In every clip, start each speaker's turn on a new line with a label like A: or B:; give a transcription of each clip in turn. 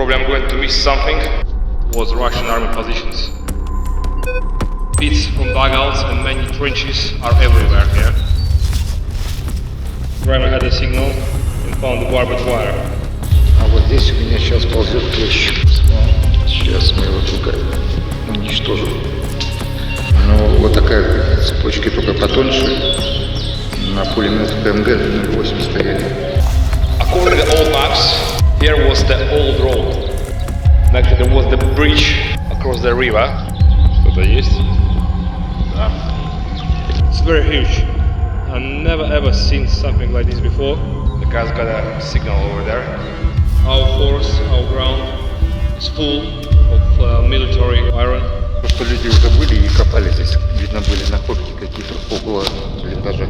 A: Probably I'm going to miss something. Was Russian army positions. Pits from dugouts and many trenches are everywhere here. Driver had a signal and found the barbed wire.
B: А вот здесь у меня сейчас ползет клещ. Сейчас мы его только уничтожим. Ну, вот такая цепочка, только потоньше. На пулемет ПМГ 0,8 стояли.
A: According to the old maps, here was the old road. Next there was the bridge across the river. Что-то есть? Да. It's very huge. I never ever seen something like this before. The guy's got a signal over there. Our force, our ground is full of military iron.
B: Просто люди уже были и копали здесь. Видно, были находки какие-то около блиндажа.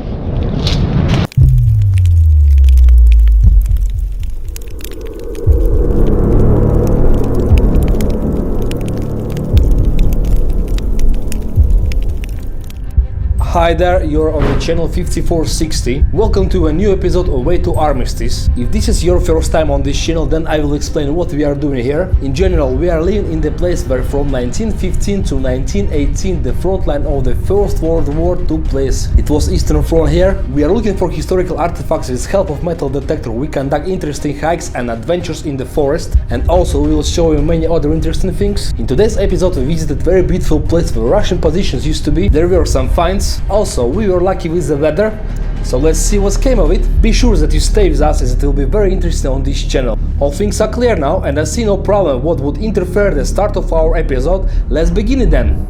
C: Hi there, you're on the channel 5460. Welcome to a new episode of Way to Armistice. If this is your first time on this channel, then I will explain what we are doing here. In general, we are living in the place where from 1915 to 1918 the front line of the First World War took place. It was Eastern Front here. We are looking for historical artifacts with help of metal detector. We conduct interesting hikes and adventures in the forest, and also we will show you many other interesting things. In today's episode we visited very beautiful place where Russian positions used to be. There were some finds. Also, we were lucky with the weather, so let's see what came of it. Be sure that you stay with us as it will be very interesting on this channel. All things are clear now and I see no problem what would interfere the start of our episode. Let's begin it then.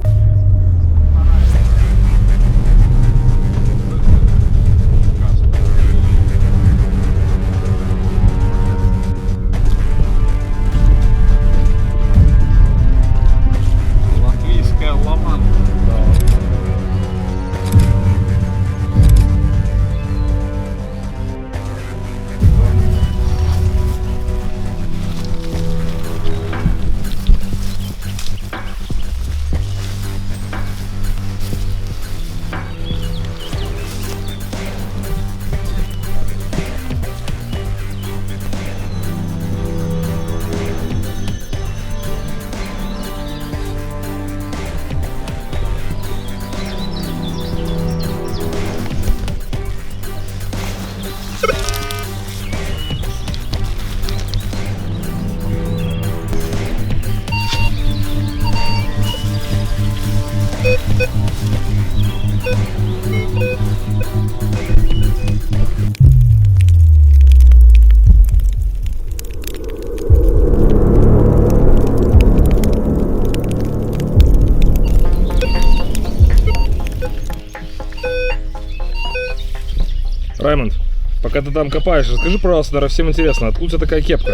A: Раймонд, пока ты там копаешь, расскажи, пожалуйста, наверное, всем интересно, откуда у тебя такая кепка?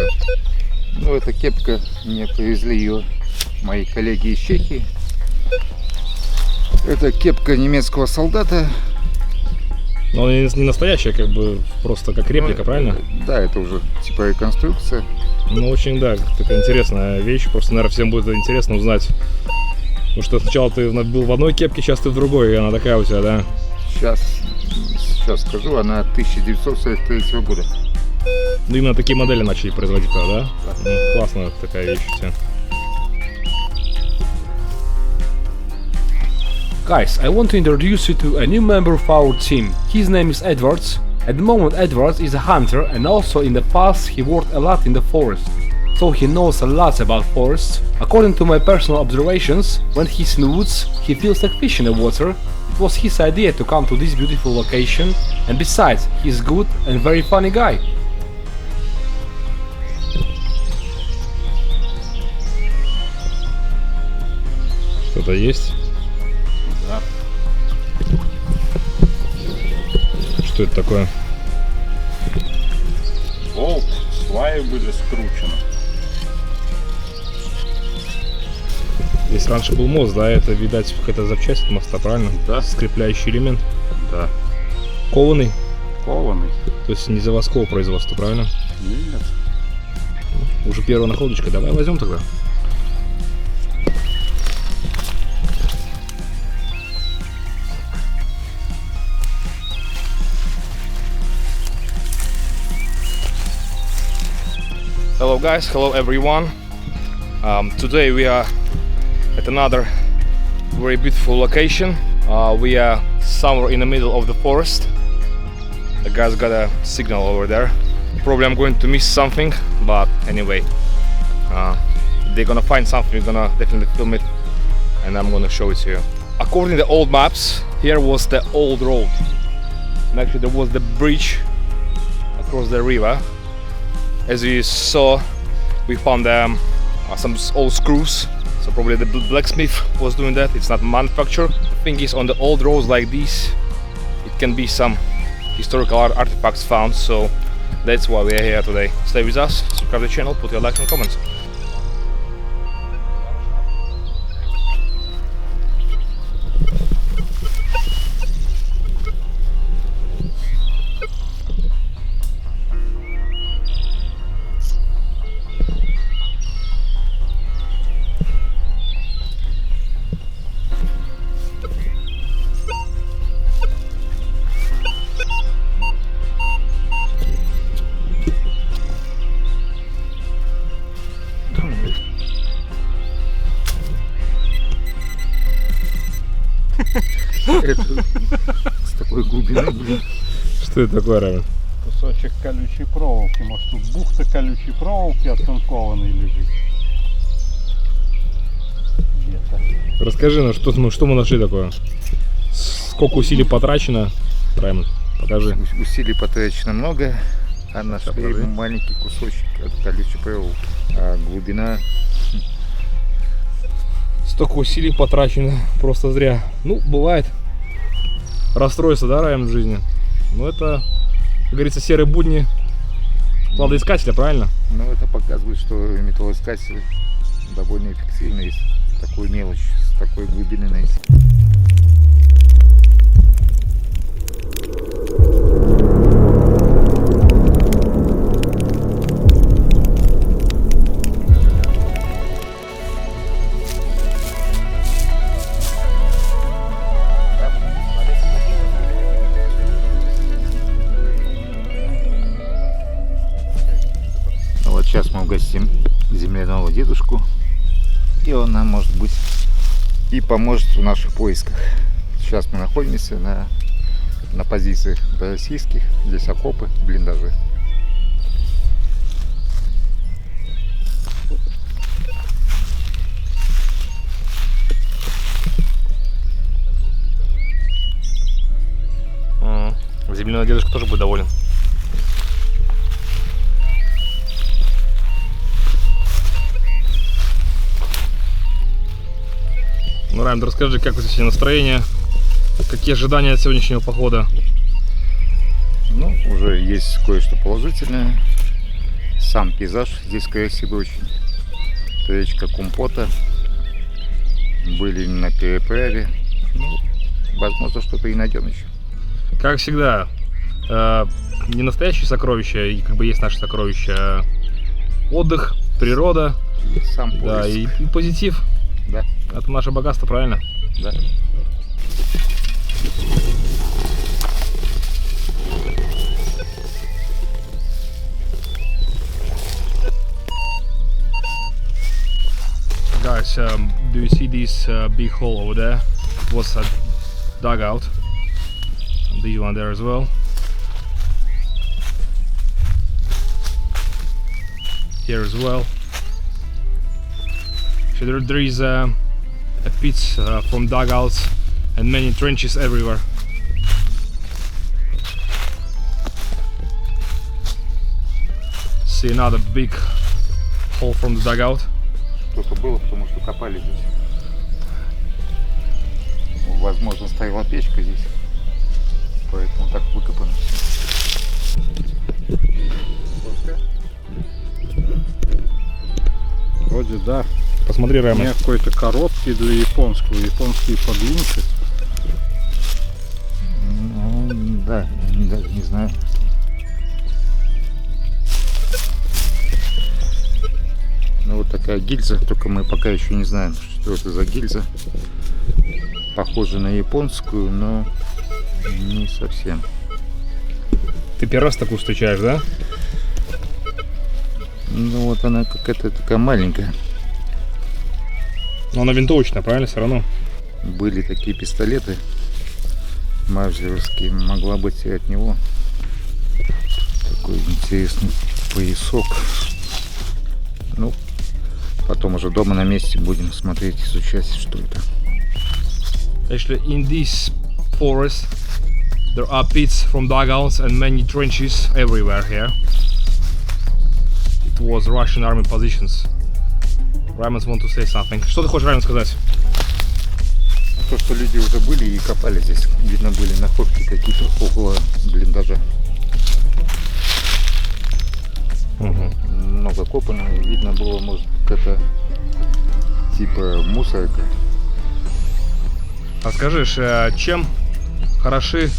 B: Ну, эта кепка, мне привезли ее мои коллеги из Чехии. Это кепка немецкого солдата.
A: Но она не настоящая, как бы, просто как реплика, ну, правильно?
B: Да, это уже типа реконструкция.
A: Ну, очень, да, такая интересная вещь, просто, наверное, всем будет интересно узнать. Потому что сначала ты был в одной кепке, сейчас ты в другой, и она такая у тебя, да?
B: Сейчас скажу, она 1943 года.
A: Ну, именно такие модели начали производить, да? Да. Классная такая вещь у тебя.
C: Guys, I want to introduce you to a new member of our team. His name is Edwards. At the moment Edwards is a hunter and also in the past he worked a lot in the forest. So he knows a lot about forests. According to my personal observations, when he's in the woods, he feels like fish in the water. It was his idea to come to this beautiful location, and besides, he's good and very funny guy.
A: Что-то есть?
B: Да.
A: Что это такое?
D: Болт, сваи были скручены.
A: Здесь раньше был мост, да? Это, видать, какая-то запчасть моста, правильно?
D: Да.
A: Скрепляющий элемент.
D: Да.
A: Кованый?
D: Кованый.
A: То есть не заводского производства, правильно?
D: Нет.
A: Уже первая находочка. Давай возьмем тогда. Hello guys, hello everyone. Today we are at another very beautiful location. We are somewhere in the middle of the forest. The guys got a signal over there. Probably I'm going to miss something, but anyway, they're gonna find something. We're gonna definitely film it, and I'm gonna show it to you. According to the old maps, here was the old road. And actually there was the bridge across the river. As you saw, we found some old screws. So probably the blacksmith was doing that. It's not manufactured. The thing is, on the old roads like these, it can be some historical artifacts found. So that's why we are here today. Stay with us, subscribe to the channel, put your likes and comments.
B: Это с такой глубины, блин.
A: Что это такое, Равин?
D: Кусочек колючей проволоки. Может, тут бухта колючей проволоки оцинкованной лежит. Где-то.
A: Расскажи, ну что мы нашли такое? Сколько усилий потрачено? Равин, покажи.
B: Усилий потрачено много, а нашли
A: покажи.
B: маленький кусочек от колючей проволоки. А глубина...
A: Столько усилий потрачено просто зря. Ну, бывает. Расстройство, да, Равин, в жизни? Ну, это, как говорится, серые будни кладоискателя, правильно?
B: Ну, это показывает, что металлоискатель довольно эффективно, если такую мелочь с такой глубины найти. Сейчас мы угостим земляного дедушку, и он нам, может быть, и поможет в наших поисках. Сейчас мы находимся на позициях российских, здесь окопы, блиндажи.
A: Земляной дедушка тоже будет доволен. Ну, Райм, расскажи, как у тебя сегодня настроение, какие ожидания от сегодняшнего похода?
B: Ну, уже есть кое-что положительное. Сам пейзаж здесь красивый очень. Речка Кумпота. Были на переправе. Ну, возможно, что-то и найдем еще.
A: Как всегда, не настоящие сокровища, и как бы есть наши сокровища, а отдых, природа,
B: И сам поиск.
A: да, и позитив.
B: Да,
A: Это наше богатство, правильно?
B: да.
A: Guys, do you see this big hole over there? It was a dugout. This one there as well. Here as well. So there is a pits from dugouts and many trenches everywhere. See another big hole from the dugout.
B: Что-то было, потому что копали здесь. Возможно, стояла печка здесь. Поэтому так выкопано.
D: Вроде да.
A: Посмотри,
D: У
A: Рэма.
D: меня какой-то короткий для японского. Японские подлиннее.
B: Ну, да, даже не знаю. Ну, вот такая гильза, только мы пока еще не знаем, что это за гильза. Похожа на японскую, но не совсем.
A: Ты первый раз такую встречаешь, да?
B: Ну, вот она какая-то такая маленькая.
A: Но она винтовочная, правильно, все равно?
B: Были такие пистолеты мавзеровские, могла быть и от него. Такой интересный поясок. Ну, потом уже дома на месте будем смотреть, изучать, что это.
A: Actually, in this forest, there are pits from dugouts and many trenches everywhere here. It was Russian army positions. Раймонд want to say something. Что ты хочешь, Раймонд, сказать?
B: То, что люди уже были и копали здесь. Видно, были находки какие-то около блиндажа. Много копано. Видно было, может, какая-то типа мусорка.
A: А скажи, чем хороши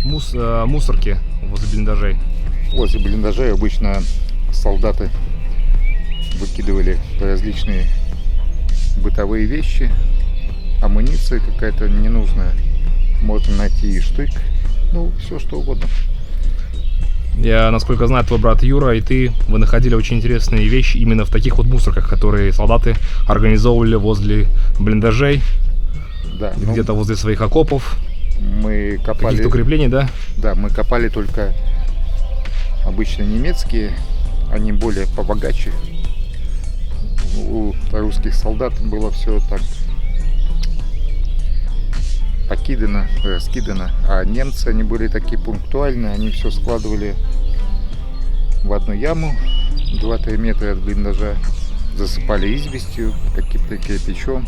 A: мусорки возле блиндажей?
B: Возле блиндажей обычно солдаты выкидывали различные бытовые вещи, амуниция какая-то ненужная. Можно найти и штык, ну, все что угодно.
A: Я, насколько знаю, твой брат Юра и вы находили очень интересные вещи именно в таких вот мусорках, которые солдаты организовывали возле блиндажей,
B: Да,
A: где-то возле своих окопов,
B: мы копали.
A: каких-то укреплений, да?
B: Да, мы копали только обычно немецкие, они более побогаче. У русских солдат было все так покидано, раскидано, а немцы, они были такие пунктуальные, они все складывали в одну яму 2-3 метра от блиндажа, засыпали известью, каким-то кирпичом.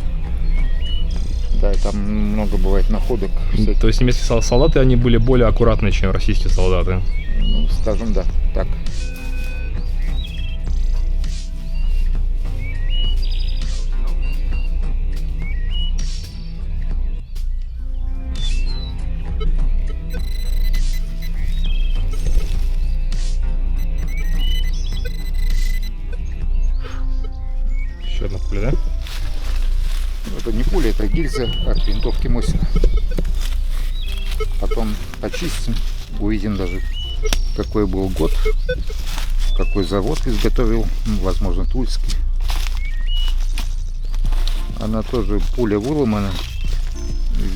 B: Да, там много бывает находок всяких.
A: То есть немецкие солдаты, они были более аккуратные, чем российские солдаты?
B: Ну, скажем, да, так.
A: Еще одна пуля, да?
B: Это не пуля, это гильза от винтовки Мосина. Потом почистим, увидим даже, какой был год, какой завод изготовил, возможно, Тульский. Она тоже, пуля выломана.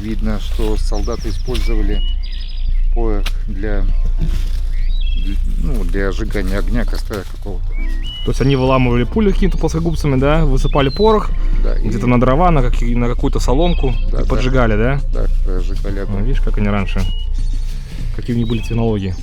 B: Видно, что солдаты использовали порох для сжигания огня, костра какого-то.
A: То есть они выламывали пули какими-то плоскогубцами, да, высыпали порох,
B: Да,
A: где-то на дрова, на какую-то соломку,
B: Да,
A: и поджигали, да?
B: Да, сжигали огонь.
A: Видишь, как они раньше, какие у них были технологии.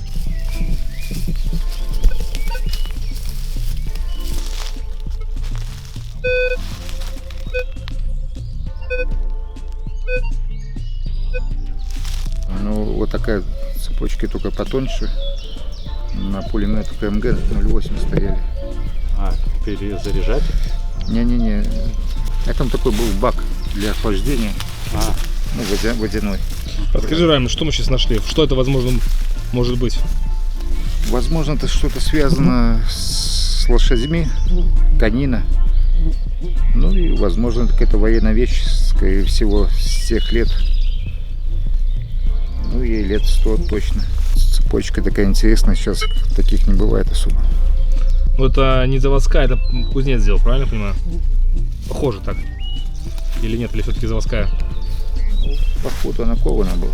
B: Ну, вот такая цепочка, только потоньше. На пулеметах МГ-08 стояли.
D: А, перезаряжать?
B: Не-не-не. А там такой был бак для охлаждения. Ну, водяной.
A: Расскажи, Райм, что мы сейчас нашли? Что это, возможно, может быть?
B: Возможно, это что-то связано с лошадьми, конина. Ну и, возможно, какая-то военная вещь, скорее всего, с тех лет. Ну, ей лет 100 точно. Цепочка такая интересная, сейчас таких не бывает особо.
A: Ну это не заводская, это кузнец сделал, правильно понимаю? Похоже так. Или нет, или все-таки заводская?
B: Походу она кована была.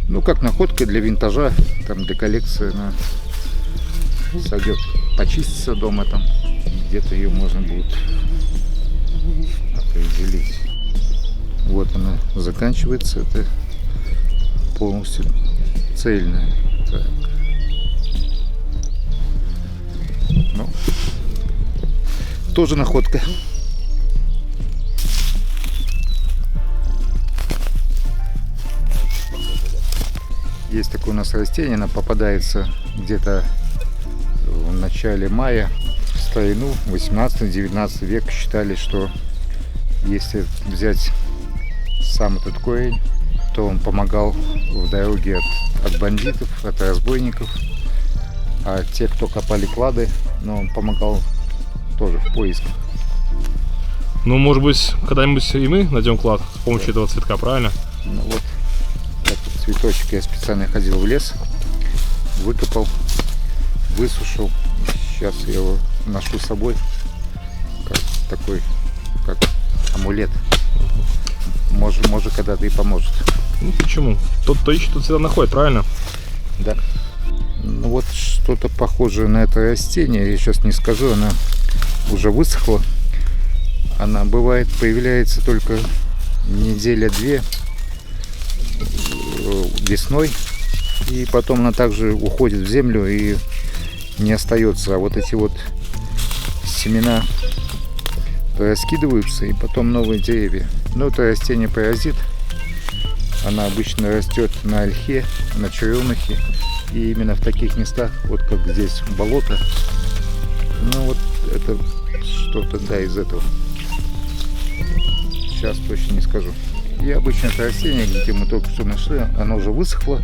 B: Ну, как находка для винтажа, там для коллекции она сойдет. Почистится дома там, где-то ее можно будет определить. Вот она заканчивается, это полностью цельная. Так. Ну, тоже находка. Есть такое у нас растение, оно попадается где-то в начале мая. В старину, 18-19 век считали, что если взять сам этот корень, то он помогал в дороге от бандитов, от разбойников. А те, кто копали клады, он помогал тоже в поисках.
A: Ну, может быть, когда-нибудь и мы найдем клад с помощью этого цветка, правильно?
B: Ну, вот этот цветочек я специально ходил в лес, выкопал, высушил. Сейчас я его ношу с собой, как такой как амулет. Может когда-то и поможет.
C: Ну почему? Тот, кто ищет, тот всегда находит, правильно?
B: Да. Ну вот что-то похожее на это растение, я сейчас не скажу, она уже высохла. Она бывает, появляется только неделя-две весной, и потом она также уходит в землю и не остается. А вот эти вот семена раскидываются, и потом новые деревья. Но это растение паразит. Она обычно растет на ольхе, на черемухе, и именно в таких местах, вот как здесь болото. Ну вот это что-то, да, из этого. Сейчас точно не скажу. И обычно это растение, где мы только что нашли, оно уже высохло,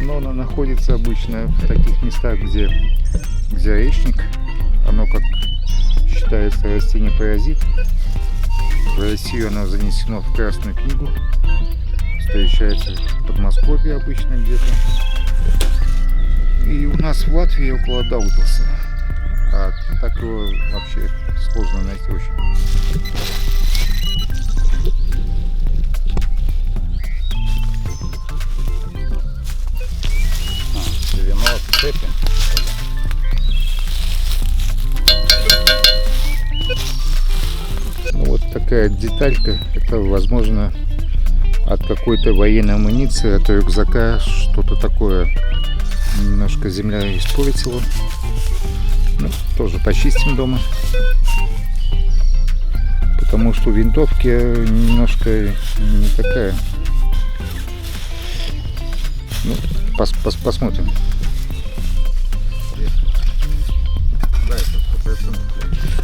B: но оно находится обычно в таких местах, где речник. Оно, как считается, растение-паразит. В Россию оно занесено в Красную книгу. Встречается в Подмосковье обычно где-то. И у нас в Латвии около Даугавпилса. А так его вообще сложно найти очень. Цепи. Ну, вот такая деталька, это возможно от какой-то военной амуниции, от рюкзака, что-то такое. Немножко земля испортила. Ну, тоже почистим дома, потому что у винтовки немножко не такая. Ну, посмотрим.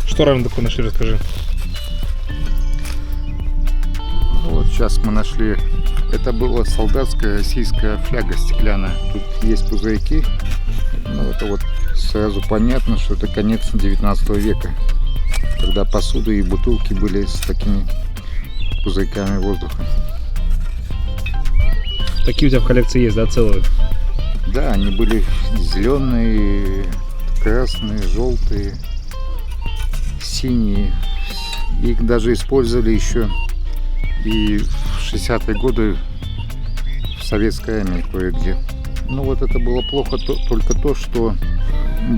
C: Что равно такое нашли, расскажи.
B: Вот сейчас мы нашли, это была солдатская российская фляга стеклянная. Тут есть пузырьки, но это вот сразу понятно, что это конец 19 века, когда посуда и бутылки были с такими пузырьками воздуха.
C: Такие у тебя в коллекции есть, да, целые?
B: Да, они были зеленые, красные, желтые, синие. Их даже использовали еще и в 60-е годы в советской армии кое-где. Ну вот это было плохо только то, что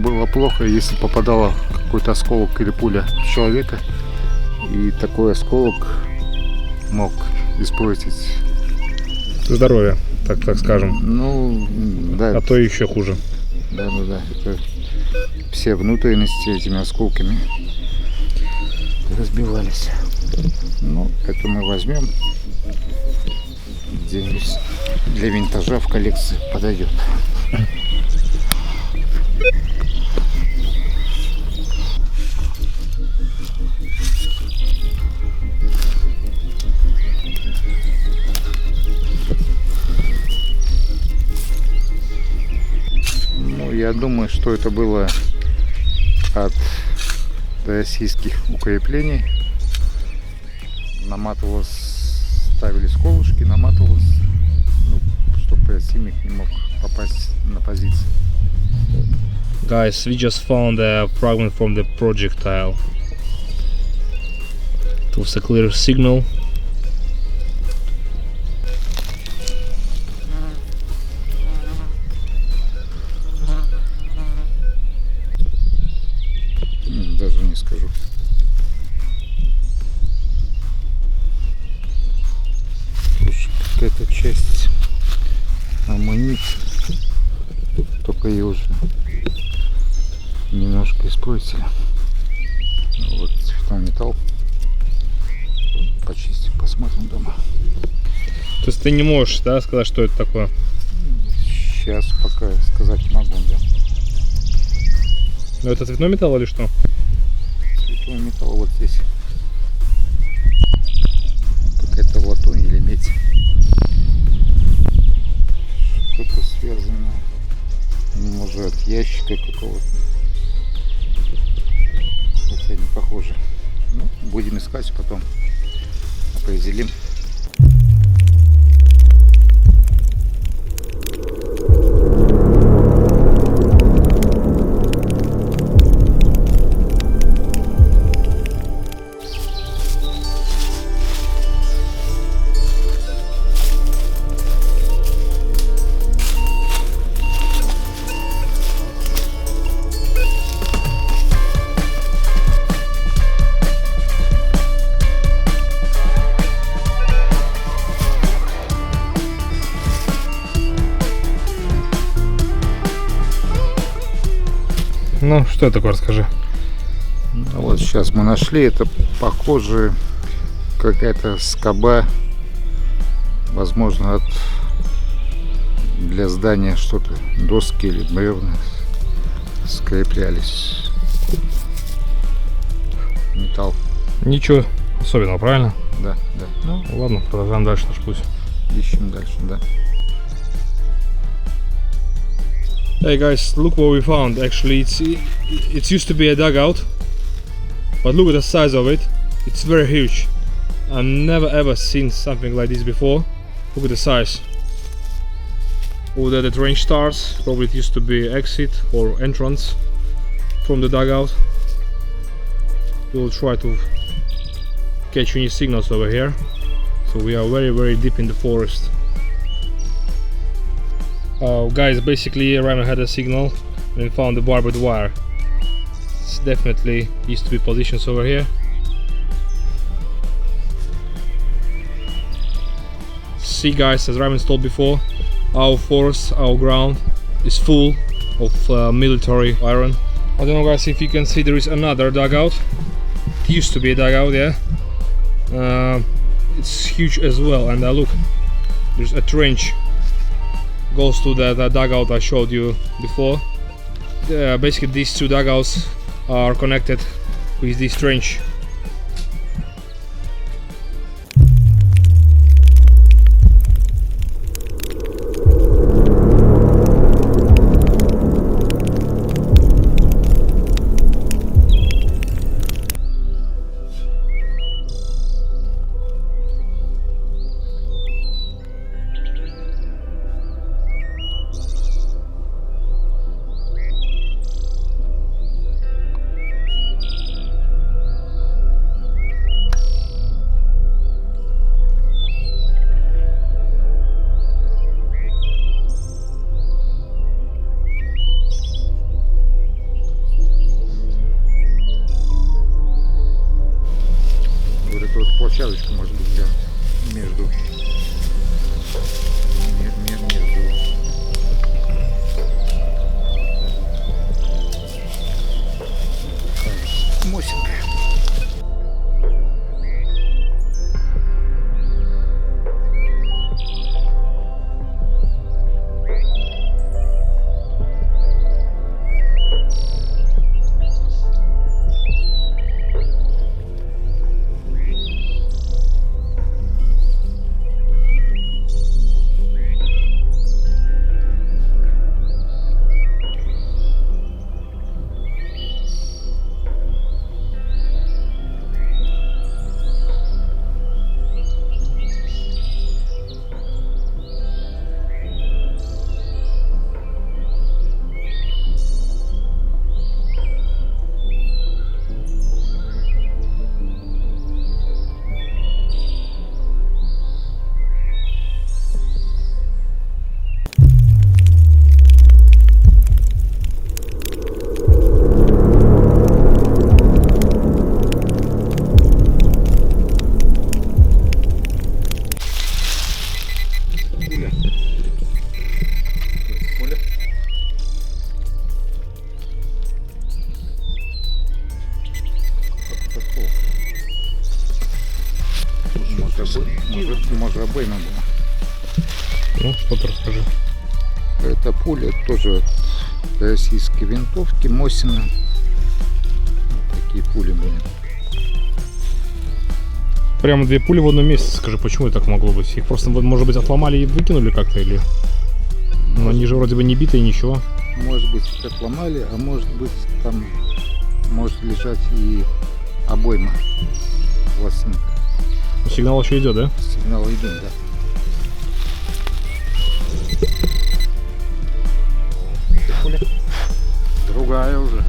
B: было плохо, если попадало какой-то осколок или пуля в человека, и такой осколок мог испортить
C: Здоровье, так скажем.
B: Ну, да.
C: А то еще хуже.
B: Да. Это все внутренности этими осколками разбивались. Ну, это мы возьмем. Здесь для винтажа в коллекции подойдет. Ну, я думаю, что это было от российских укреплений. Наматывалось, ставились колышки, наматывалось, ну, чтобы противник не мог попасть на позиции.
C: Guys, we just found a fragment from the projectile. It was a clear signal.
B: Даже не скажу. Слушай, какая-то часть амуниции, только ее уже немножко испортили. Вот цветной металл. Почистим, посмотрим дома.
C: То есть ты не можешь, да, сказать, что это такое?
B: Сейчас пока сказать не могу, да.
C: Ну это цветной металл или что?
B: Цветной металл вот здесь. Какая-то латунь или медь. Что-то связано, может, от ящика какого-то. Хотя не похоже. Ну, будем искать, потом определим.
C: Ну, что такое, расскажи.
B: Ну, вот сейчас мы нашли, это похоже какая-то скоба, возможно, для здания что-то, доски или бревна скреплялись. Металл.
C: Ничего особенного, правильно?
B: Да, да.
C: Ну, ладно, продолжаем дальше наш путь.
B: Ищем дальше, да.
C: Hey guys, look what we found. Actually, it used to be a dugout, but look at the size of it. It's very huge. I've never ever seen something like this before. Look at the size. Oh, there the range starts. Probably it used to be exit or entrance from the dugout. We'll try to catch any signals over here. So we are very deep in the forest. Guys, basically Raymond had a signal and found the barbed wire. It's definitely used to be positions over here. See guys, as Raymond told before, our forest, our ground is full of military iron. I don't know guys if you can see, there is another dugout. It used to be a dugout, yeah. It's huge as well, and look, there's a trench goes to the dugout I showed you before. Basically these two dugouts are connected with this trench.
B: Вот эта вот площадочка может быть где между мосинка. Может обойма была.
C: Ну, что-то расскажи.
B: Эта пуля тоже от российской винтовки Мосина. Вот такие пули были.
C: Прямо две пули в одном месте. Скажи, почему это так могло быть? Их просто, может быть, отломали и выкинули как-то, или... Но они же вроде бы не битые, ничего.
B: Может быть, отломали, а может быть, там может лежать и обойма пластинка.
C: Сигнал еще идет, да?
B: Сигнал идет, да. Пуля. Другая уже.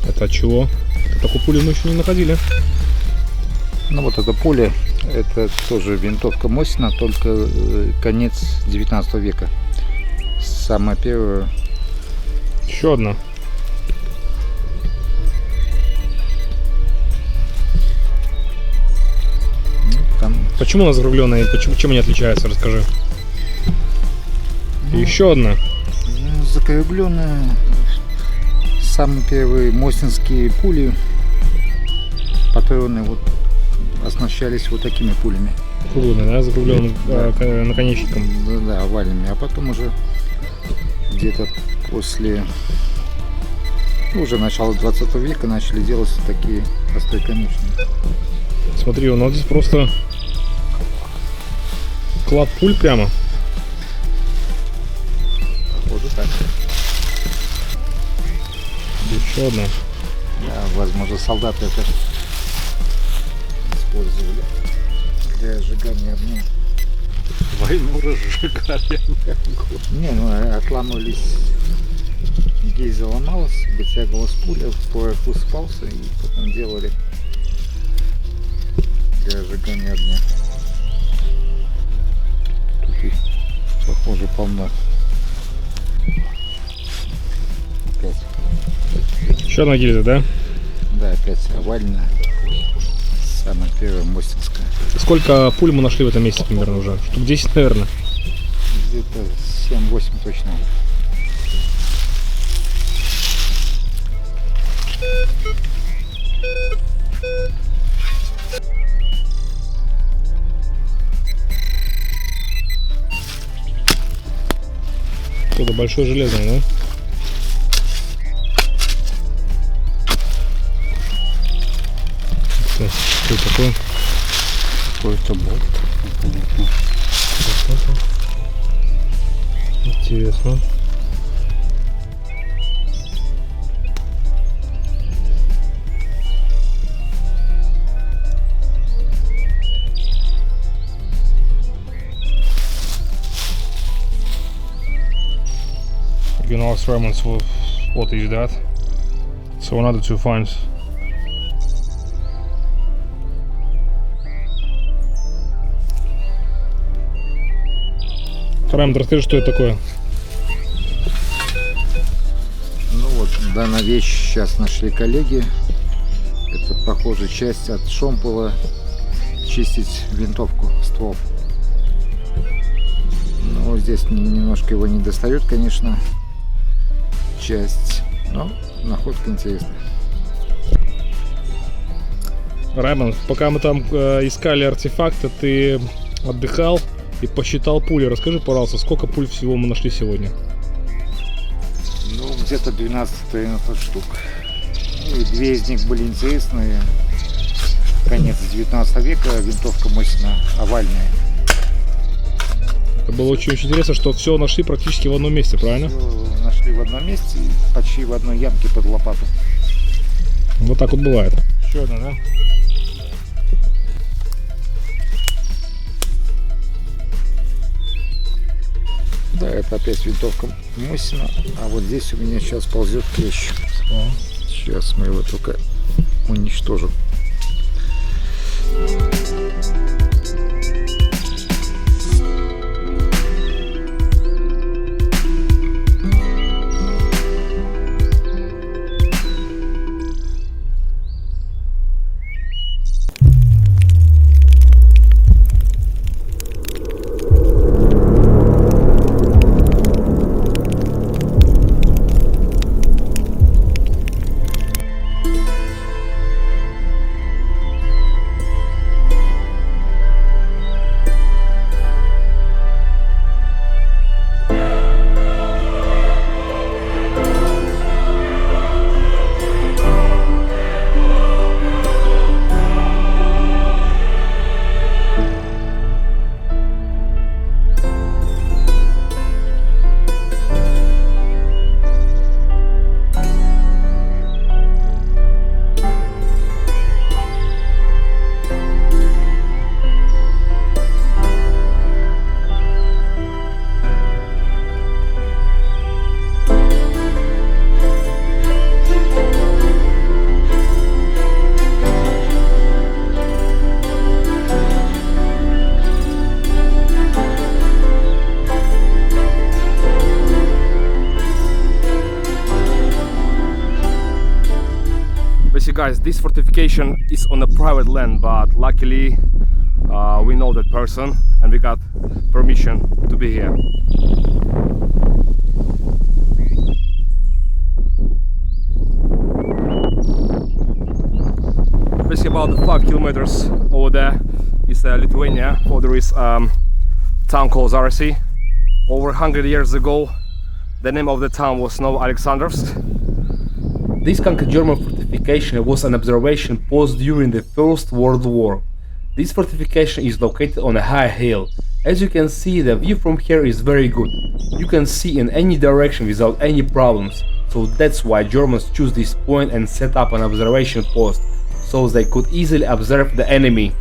C: Это от чего? Такую пулю мы еще не находили.
B: Ну вот эта пуля, это тоже винтовка Мосина, только конец 19 века. Самая первая.
C: Еще одна.
B: Там
C: Почему она закругленная и чем они отличаются, расскажи.
A: И еще одна.
B: Ну, закругленная. Самые первые мосинские пули, патроны вот оснащались вот такими пулями.
A: Круглыми, да, закругленным наконечником.
B: Да, овальными. А потом уже где-то после уже начала 20 века начали делать такие остроконечные.
A: Смотри, у нас здесь просто клад пуль прямо.
B: Похоже так.
A: Еще одна.
B: Да, возможно, солдаты это использовали для сжигания огня.
D: Войну разжигали.
B: Не, ну отламывались, гильза ломалась, вытягивалась пуля, порох высыпался и потом делали для сжигания огня. Тут их, похоже, полно. Опять.
A: Еще одна гильза, да?
B: Да, опять овальная. Самая первая мостинская.
A: Сколько пуль мы нашли в этом месте примерно уже? Штук 10, наверное.
B: Где-то 7-8 точно.
A: Что-то большое железное, да? Что это такое?
D: Какой-то болт.
A: Интересно. You know, experiments with what is that? So another 2 finds. Райм, расскажи, что это такое?
B: Ну вот, данная вещь сейчас нашли коллеги. Это, похоже, часть от шомпола чистить винтовку, ствол. Ну, здесь немножко его не достает, конечно, часть. Но находка интересная.
A: Раймон, пока мы там искали артефакты, ты отдыхал и посчитал пули. Расскажи, пожалуйста, сколько пуль всего мы нашли сегодня?
B: Ну, где-то 12-13 штук. Ну, и 2 из них были интересные. Конец 19 века, винтовка Мосина, овальная.
A: Это было очень интересно, что все нашли практически в одном месте, правильно?
B: Всё нашли в одном месте, почти в одной ямке под лопату.
A: Вот так вот бывает. Еще одна, да?
B: Да, это опять винтовка Мосина, а вот здесь у меня сейчас ползет клещ. Сейчас мы его только уничтожим.
C: Basically, guys, this fortification is on a private land, but luckily we know that person and we got permission to be here. Basically about 5 kilometers over there is Lithuania. There is town called Zarasy. Over 100 years ago, the name of the town was Novo-Alexandrovsk. This concrete German fortification was an observation post during the First World War. This fortification is located on a high hill. As you can see, the view from here is very good. You can see in any direction without any problems. So that's why Germans choose this point and set up an observation post, so they could easily observe the enemy.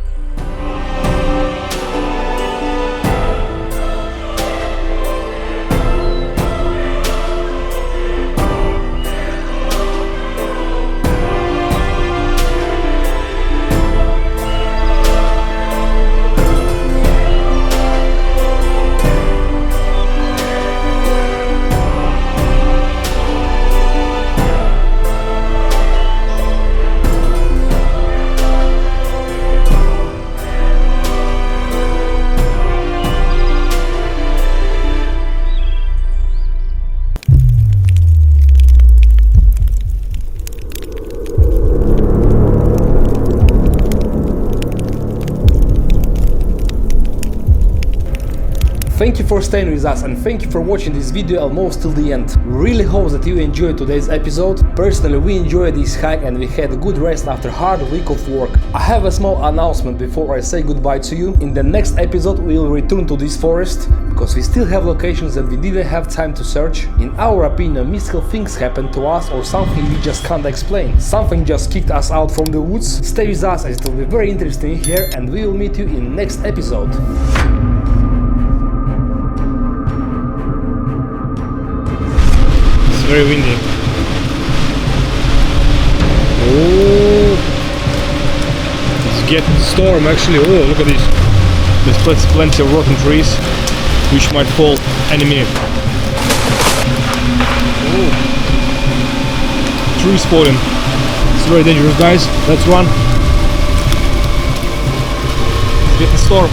C: Thank you for staying with us and thank you for watching this video almost till the end. Really hope that you enjoyed today's episode. Personally, we enjoyed this hike and we had a good rest after a hard week of work. I have a small announcement before I say goodbye to you. In the next episode we will return to this forest, because we still have locations that we didn't have time to search. In our opinion, mystical things happened to us or something we just can't explain. Something just kicked us out from the woods. Stay with us as it will be very interesting here, and we will meet you in the next episode.
A: Very windy. Oh, it's getting storm actually. Oh, look at this. There's plenty of rotten trees which might fall any minute. Oh, trees falling. It's very dangerous, guys. Let's run. It's getting storm.